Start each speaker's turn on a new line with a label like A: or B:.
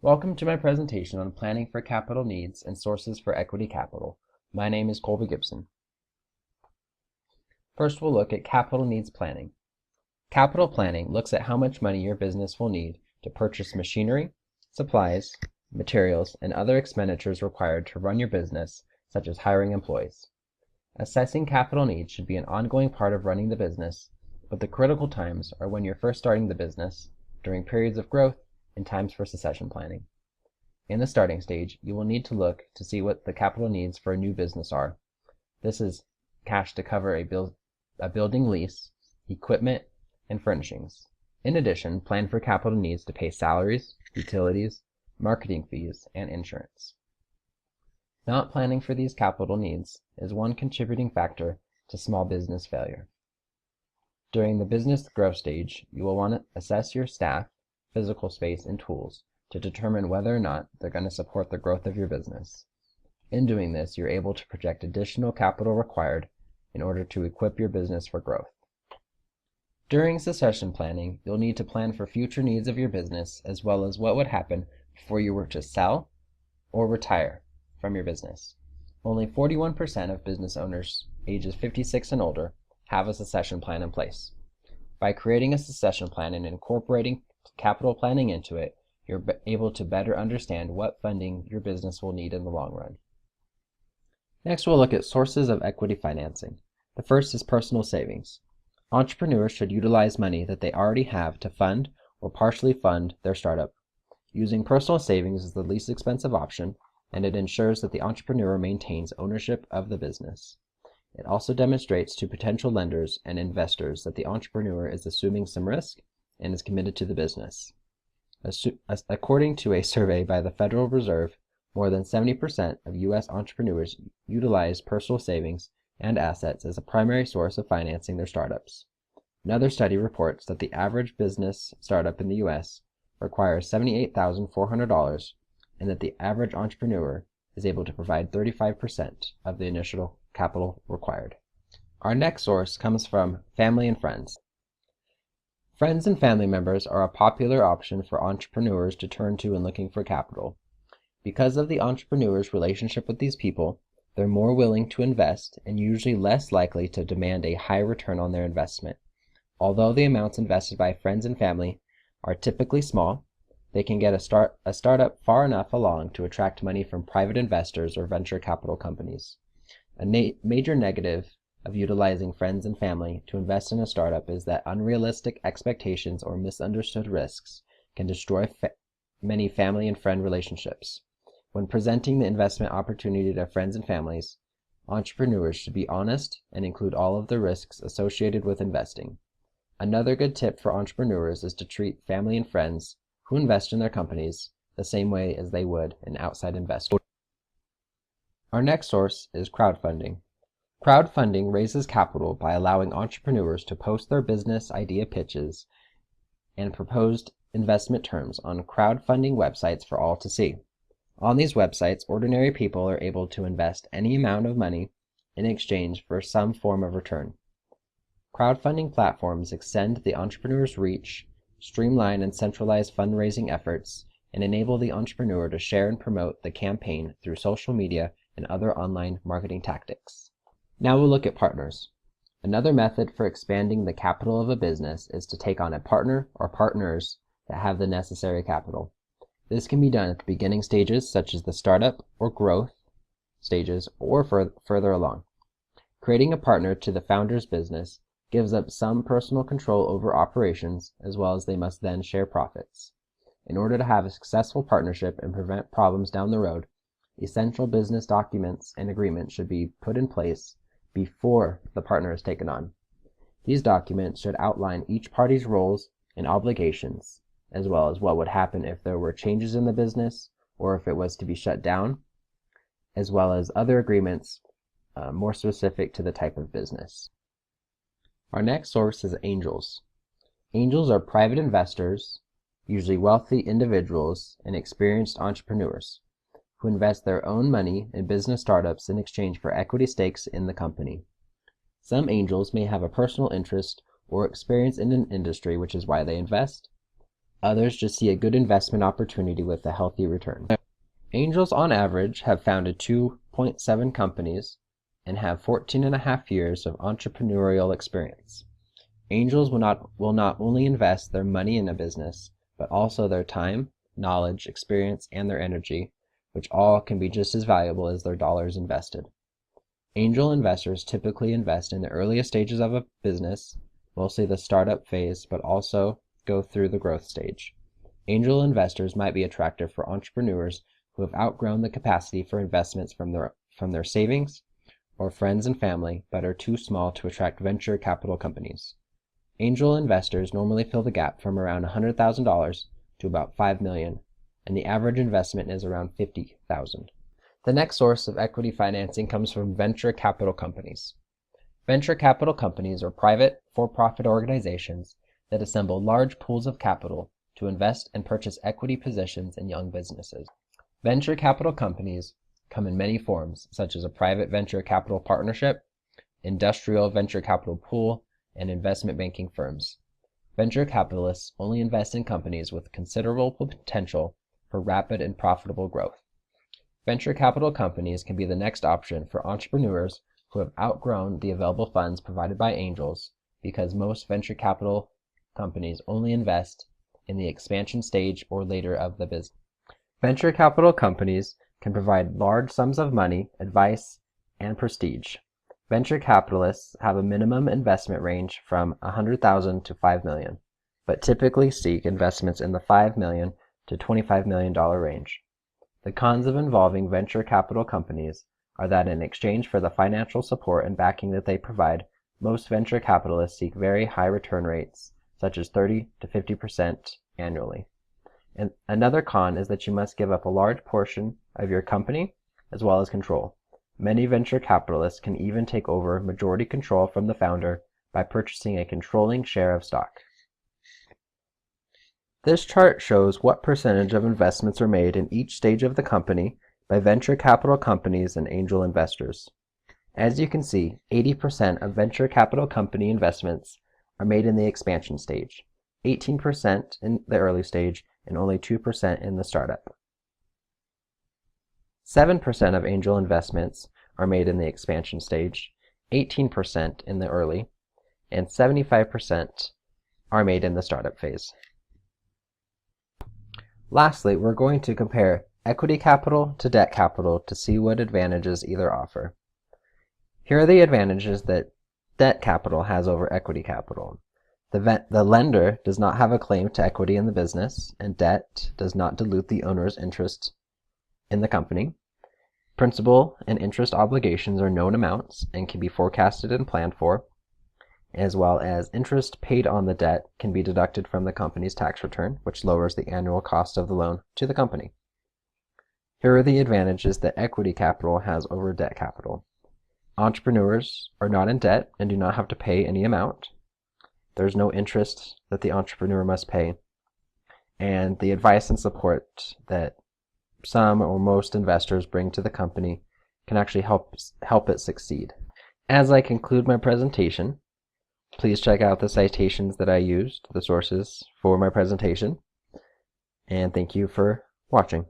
A: Welcome to my presentation on planning for capital needs and sources for equity capital. My name is Colby Gibson. First, we'll look at capital needs planning. Capital planning looks at how much money your business will need to purchase machinery, supplies, materials, and other expenditures required to run your business, such as hiring employees. Assessing capital needs should be an ongoing part of running the business, but the critical times are when you're first starting the business, during periods of growth, and times for succession planning. In the starting stage, you will need to look to see what the capital needs for a new business are. This is cash to cover a building lease, equipment, and furnishings. In addition, plan for capital needs to pay salaries, utilities, marketing fees, and insurance. Not planning for these capital needs is one contributing factor to small business failure. During the business growth stage, you will want to assess your staff, physical space, and tools to determine whether or not they're going to support the growth of your business. In doing this, you're able to project additional capital required in order to equip your business for growth. During succession planning, you'll need to plan for future needs of your business as well as what would happen before you were to sell or retire from your business. Only 41% of business owners ages 56 and older have a succession plan in place. By creating a succession plan and incorporating capital planning into it, you're able to better understand what funding your business will need in the long run. Next, we'll look at sources of equity financing. The first is personal savings. Entrepreneurs should utilize money that they already have to fund or partially fund their startup. Using personal savings is the least expensive option, and it ensures that the entrepreneur maintains ownership of the business. It also demonstrates to potential lenders and investors that the entrepreneur is assuming some risk and is committed to the business. According to a survey by the Federal Reserve, more than 70% of U.S. entrepreneurs utilize personal savings and assets as a primary source of financing their startups. Another study reports that the average business startup in the U.S. requires $78,400 and that the average entrepreneur is able to provide 35% of the initial capital required. Our next source comes from family and friends. Friends and family members are a popular option for entrepreneurs to turn to when looking for capital. Because of the entrepreneur's relationship with these people, they're more willing to invest and usually less likely to demand a high return on their investment. Although the amounts invested by friends and family are typically small, they can get a startup far enough along to attract money from private investors or venture capital companies. A major negative of utilizing friends and family to invest in a startup is that unrealistic expectations or misunderstood risks can destroy many family and friend relationships. When presenting the investment opportunity to friends and families, entrepreneurs should be honest and include all of the risks associated with investing. Another good tip for entrepreneurs is to treat family and friends who invest in their companies the same way as they would an outside investor. Our next source is crowdfunding. Crowdfunding raises capital by allowing entrepreneurs to post their business idea pitches and proposed investment terms on crowdfunding websites for all to see. On these websites, ordinary people are able to invest any amount of money in exchange for some form of return. Crowdfunding platforms extend the entrepreneur's reach, streamline and centralize fundraising efforts, and enable the entrepreneur to share and promote the campaign through social media and other online marketing tactics. Now we'll look at partners. Another method for expanding the capital of a business is to take on a partner or partners that have the necessary capital. This can be done at the beginning stages, such as the startup or growth stages, or further along. Creating a partner to the founder's business gives up some personal control over operations, as well as they must then share profits. In order to have a successful partnership and prevent problems down the road, essential business documents and agreements should be put in place before the partner is taken on. These documents should outline each party's roles and obligations, as well as what would happen if there were changes in the business or if it was to be shut down, as well as other agreements more specific to the type of business. Our next source is angels. Angels are private investors, usually wealthy individuals and experienced entrepreneurs, who invest their own money in business startups in exchange for equity stakes in the company. Some angels may have a personal interest or experience in an industry, which is why they invest. Others just see a good investment opportunity with a healthy return. Angels on average have founded 2.7 companies and have 14.5 years of entrepreneurial experience. Angels will not only invest their money in a business, but also their time, knowledge, experience, and their energy, which all can be just as valuable as their dollars invested. Angel investors typically invest in the earliest stages of a business, mostly the startup phase, but also go through the growth stage. Angel investors might be attractive for entrepreneurs who have outgrown the capacity for investments from their savings or friends and family, but are too small to attract venture capital companies. Angel investors normally fill the gap from around $100,000 to about $5 million, and the average investment is around $50,000. The next source of equity financing comes from venture capital companies. Venture capital companies are private, for-profit organizations that assemble large pools of capital to invest and purchase equity positions in young businesses. Venture capital companies come in many forms, such as a private venture capital partnership, industrial venture capital pool, and investment banking firms. Venture capitalists only invest in companies with considerable potential for rapid and profitable growth. Venture capital companies can be the next option for entrepreneurs who have outgrown the available funds provided by angels, because most venture capital companies only invest in the expansion stage or later of the business. Venture capital companies can provide large sums of money, advice, and prestige. Venture capitalists have a minimum investment range from $100,000 to $5 million, but typically seek investments in the $5 million to $25 million range. The cons of involving venture capital companies are that in exchange for the financial support and backing that they provide, most venture capitalists seek very high return rates, such as 30 to 50% annually. And another con is that you must give up a large portion of your company as well as control. Many venture capitalists can even take over majority control from the founder by purchasing a controlling share of stock. This chart shows what percentage of investments are made in each stage of the company by venture capital companies and angel investors. As you can see, 80% of venture capital company investments are made in the expansion stage, 18% in the early stage, and only 2% in the startup. 7% of angel investments are made in the expansion stage, 18% in the early, and 75% are made in the startup phase. Lastly, we're going to compare equity capital to debt capital to see what advantages either offer. Here are the advantages that debt capital has over equity capital. The lender does not have a claim to equity in the business, and debt does not dilute the owner's interest in the company. Principal and interest obligations are known amounts and can be forecasted and planned for, as well as interest paid on the debt can be deducted from the company's tax return, which lowers the annual cost of the loan to the company. Here are the advantages that equity capital has over debt capital. Entrepreneurs are not in debt and do not have to pay any amount. There's no interest that the entrepreneur must pay. And the advice and support that some or most investors bring to the company can actually help it succeed. As I conclude my presentation, please check out the citations that I used, the sources for my presentation, and thank you for watching.